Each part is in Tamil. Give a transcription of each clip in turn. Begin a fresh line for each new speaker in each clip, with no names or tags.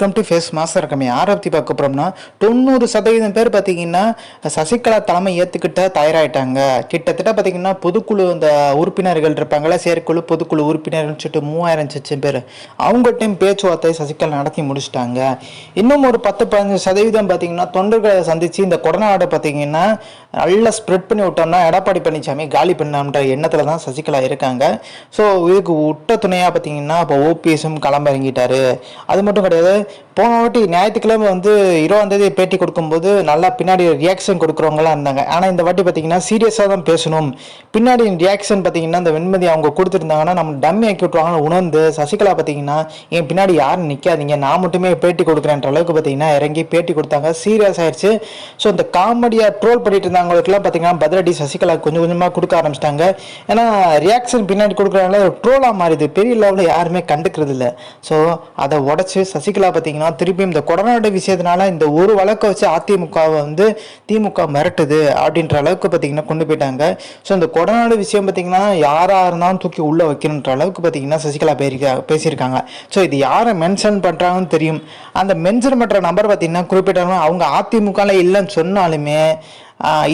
வெல்கம் டு ஃபேஸ் மாஸ்டர் கம்மி. யாரை பற்றி பார்க்க போகிறோம்னா 90% பேர் பார்த்தீங்கன்னா சசிகலா தலைமை ஏற்றுக்கிட்ட தயாராகிட்டாங்க. கிட்டத்தட்ட பார்த்தீங்கன்னா பொதுக்குழு இந்த உறுப்பினர்கள் இருப்பாங்களா, செயற்குழு பொதுக்குழு உறுப்பினர்கள் சொல்லிட்டு 3000 பேர் அவங்கள்ட்டையும் பேச்சுவார்த்தை சசிகலா நடத்தி முடிச்சிட்டாங்க. இன்னும் ஒரு 10-15% பார்த்தீங்கன்னா தொண்டர்களை சந்தித்து இந்த கொடநாடு பார்த்தீங்கன்னா நல்லா ஸ்ப்ரெட் பண்ணி விட்டோம்னா எடப்பாடி பழனிசாமி காலி பண்ணான்ற எண்ணத்தில் தான் சசிகலா இருக்காங்க. ஸோ இதுக்கு விட்ட துணையாக பார்த்தீங்கன்னா இப்போ ஓபிஎஸும் களமிறங்கிட்டாரு. அது மட்டும் கிடையாது, போன வாட்டி ஞாயிற்றுக்கிழமை 20ஆம் தேதி பேட்டி கொடுக்கும்போது நல்லா பின்னாடி ரியாக்ஷன் கொடுக்குறவங்களாம் இருந்தாங்க. ஆனால் இந்த வாட்டி பார்த்தீங்கன்னா சீரியஸாக தான் பேசணும், பின்னாடி ரியாக்ஷன் பார்த்தீங்கன்னா இந்த வெண்மதி அவங்க கொடுத்துருந்தாங்கன்னா நம்ம டம்மி ஆக்கி விட்டுருவாங்கன்னு உணர்ந்து சசிகலா பார்த்தீங்கன்னா என் பின்னாடி யாரும் நிற்காதீங்க, நான் மட்டுமே பேட்டி கொடுக்குறேன்ற அளவுக்கு பார்த்தீங்கன்னா இறங்கி பேட்டி கொடுத்தாங்க. சீரியஸ் ஆயிடுச்சு. ஸோ இந்த காமெடியாக ட்ரோல் பண்ணிட்டு இருந்தவங்களுக்குலாம் பார்த்தீங்கன்னா பதிலடி சசிகலா கொஞ்சம் கொஞ்சமாக கொடுக்க ஆரம்பிச்சிட்டாங்க. ஏன்னா ரியாக்ஷன் பின்னாடி கொடுக்குறவங்கள ட்ரோலாக மாறிது, பெரிய லெவலில் யாருமே கண்டுக்கிறது இல்லை. ஸோ அதை உடச்சி சசிகலா பார்த்தீங்கன்னா திருப்பியும் இந்த கொடநாடு விஷயத்தினால இந்த ஒரு வழக்கை வச்சு அதிமுகவை திமுக மிரட்டுது அப்படின்ற அளவுக்கு பார்த்தீங்கன்னா கொண்டு போயிட்டாங்க. ஸோ இந்த கொடநாடு விஷயம் பார்த்தீங்கன்னா யாராக இருந்தாலும் தூக்கி உள்ளே வைக்கணுன்ற அளவுக்கு பார்த்தீங்கன்னா சசிகலா பேசியிருக்காங்க. ஸோ இது யாரை மென்ஷன் பண்ணுறாங்கன்னு தெரியும். அந்த மென்ஷன் பண்ணுற நம்பர் பார்த்தீங்கன்னா குறிப்பிட்டாங்க அவங்க அதிமுகவில் இல்லைன்னு சொன்னாலுமே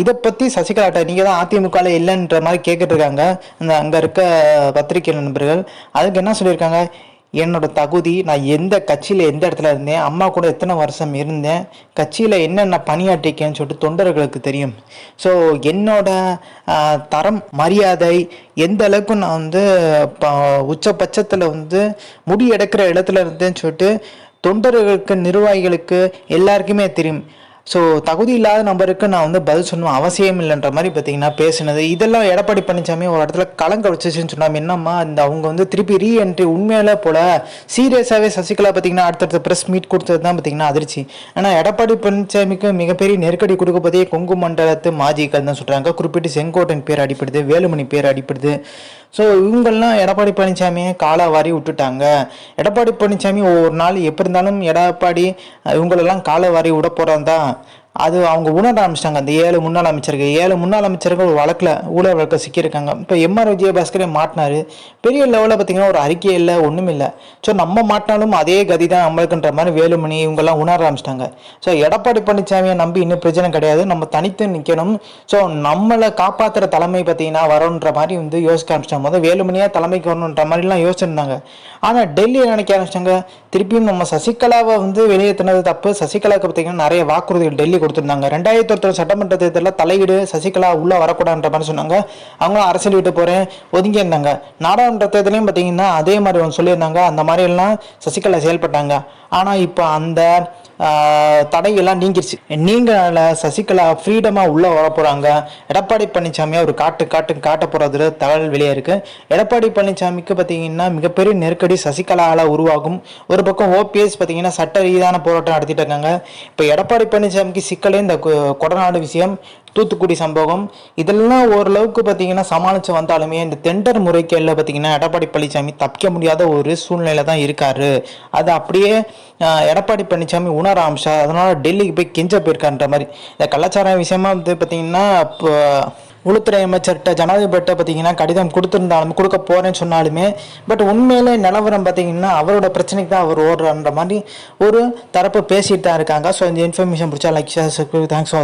இதை பற்றி சசிகலாட்ட நீங்கள் தான் அதிமுகவில் இல்லைன்ற மாதிரி கேட்டுட்டு இருக்காங்க இந்த அங்கே இருக்க பத்திரிகை நண்பர்கள். அதுக்கு என்ன சொல்லியிருக்காங்க, என்னோட தகுதி, நான் எந்த கட்சியில் எந்த இடத்துல இருந்தேன், அம்மா கூட எத்தனை வருஷம் இருந்தேன், கட்சியில் என்னென்ன பணியாற்றிக்கேன்னு சொல்லிட்டு தொண்டர்களுக்கு தெரியும். ஸோ என்னோட தரம் மரியாதை எந்த அளவுக்கு நான் உச்சபட்சத்தில் முடி எடுக்கிற இடத்துல இருந்தேன்னு சொல்லிட்டு தொண்டர்களுக்கு நிர்வாகிகளுக்கு எல்லாருக்குமே தெரியும். ஸோ தகுதி இல்லாத நபருக்கு நான் பதில் சொல்லணும் அவசியம் இல்லைன்ற மாதிரி பார்த்தீங்கன்னா பேசினது இதெல்லாம் எடப்பாடி பழனிசாமி ஒரு இடத்துல கலங்க வச்சுன்னு சொன்னாங்க. என்னம்மா இந்த அவங்க திருப்பி ரீஎன்ட்ரி உண்மையில போல சீரியஸாகவே சசிகலா பார்த்தீங்கன்னா அடுத்தடுத்த ப்ரெஸ் மீட் கொடுத்தது தான் பார்த்தீங்கன்னா அதிர்ச்சி. ஆனால் எடப்பாடி பழனிசாமிக்கு மிகப்பெரிய நெருக்கடி கொடுக்க போதே கொங்கு மண்டலத்து மாஜிக்கள் தான் சொல்கிறாங்க. குறிப்பிட்டு செங்கோட்டன் பேர் அடிப்படுது, வேலுமணி பேர் அடிப்படுது. ஸோ இவங்கெல்லாம் எடப்பாடி பழனிசாமியை காலாவாரி விட்டுட்டாங்க. எடப்பாடி பழனிசாமி ஒவ்வொரு நாள் எப்படி இருந்தாலும் எடப்பாடி இவங்களெல்லாம் காலாவாரி விட போகிறதா அது அவங்க உணர ஆரம்பிச்சிட்டாங்க. அந்த 7 முன்னாள் அமைச்சர்கள் ஒரு வழக்கில் ஊழல் வழக்கில் சிக்கியிருக்காங்க. இப்போ எம்ஆர் விஜயபாஸ்கரே மாட்டினாரு, பெரிய லெவலில் பார்த்தீங்கன்னா ஒரு அறிக்கை இல்லை, ஒன்றும் இல்லை. ஸோ நம்ம மாட்டினாலும் அதே கதி தான் நம்மளுக்குன்ற மாதிரி வேலுமணி இவங்கெல்லாம் உணர ஆரம்பிச்சிட்டாங்க. ஸோ எடப்பாடி பழனிசாமியை நம்பி இன்னும் பிரச்சனை கிடையாது, நம்ம தனித்து நிற்கணும். ஸோ நம்மளை காப்பாற்றுற தலைமை பார்த்தீங்கன்னா வரணுன்ற மாதிரி யோசிக்க ஆரம்பிச்சிட்டாங்க. வேலுமணியாக தலைமைக்கு வரணுன்ற மாதிரிலாம் யோசிச்சிருந்தாங்க. ஆனால் டெல்லி நினைக்க ஆரம்பிச்சிட்டாங்க, திருப்பியும் நம்ம சசிகலாவை வெளியேற்றினது தப்பு. சசிகலாவுக்கு பார்த்தீங்கன்னா நிறைய வாக்குறுதிகள் டெல்லி கொடுத்துருந்தாங்க. 2001 சட்டமன்ற தேர்தலில் தலையீடு சசிகலா உள்ள வரக்கூடாதுன்ற மாதிரி சொன்னாங்க. அவங்களும் அரசியல் விட்டு போறேன் ஒதுங்கி இருந்தாங்க. நாடாளுமன்ற தேர்தலையும் பார்த்தீங்கன்னா அதே மாதிரி சொல்லியிருந்தாங்க. அந்த மாதிரி எல்லாம் சசிகலா செயல்பட்டாங்க. ஆனால் இப்போ அந்த தடையெல்லாம் நீங்கிருச்சு. நீங்களால சசிகலா ஃப்ரீடமாக உள்ளே வர போகிறாங்க. எடப்பாடி பழனிசாமியை ஒரு காட்ட போகிறது தகவல் வெளியே இருக்கு. எடப்பாடி பழனிசாமிக்கு பார்த்தீங்கன்னா மிகப்பெரிய நெருக்கடி சசிகலாவால் உருவாகும். ஒரு பக்கம் ஓபிஎஸ் பார்த்தீங்கன்னா சட்ட ரீதியான போராட்டம் நடத்திட்டு இருக்காங்க. இப்போ எடப்பாடி பழனிசாமிக்கு சிக்கலே இந்த கொடநாடு விஷயம், தூத்துக்குடி சம்பவம், இதெல்லாம் ஓரளவுக்கு பார்த்தீங்கன்னா சமாளித்து வந்தாலுமே இந்த டெண்டர் முறைகேடில் பார்த்தீங்கன்னா எடப்பாடி பழனிசாமி தப்பிக்க முடியாத ஒரு சூழ்நிலை தான் இருக்காரு. அது அப்படியே எடப்பாடி பழனிசாமி உணர ஆரம்பிச்சா, அதனால டெல்லிக்கு போய் கெஞ்ச போயிருக்கான்ற மாதிரி. இந்த கலாச்சார விஷயமா பார்த்தீங்கன்னா இப்போ உள்துறை அமைச்சர்கிட்ட ஜனாதிபதிட்ட பார்த்தீங்கன்னா கடிதம் கொடுத்துருந்தாலும் கொடுக்க போறேன்னு சொன்னாலுமே பட் உண்மையிலே நிலவரம் பார்த்தீங்கன்னா அவரோட பிரச்சனைக்கு தான் அவர் ஓடுறான்ற மாதிரி ஒரு தரப்பு பேசிட்டு தான் இருக்காங்க. ஸோ இந்த இன்ஃபர்மேஷன் பிடிச்சா லைக் ஷேர், தேங்க்ஸ் ஃபார்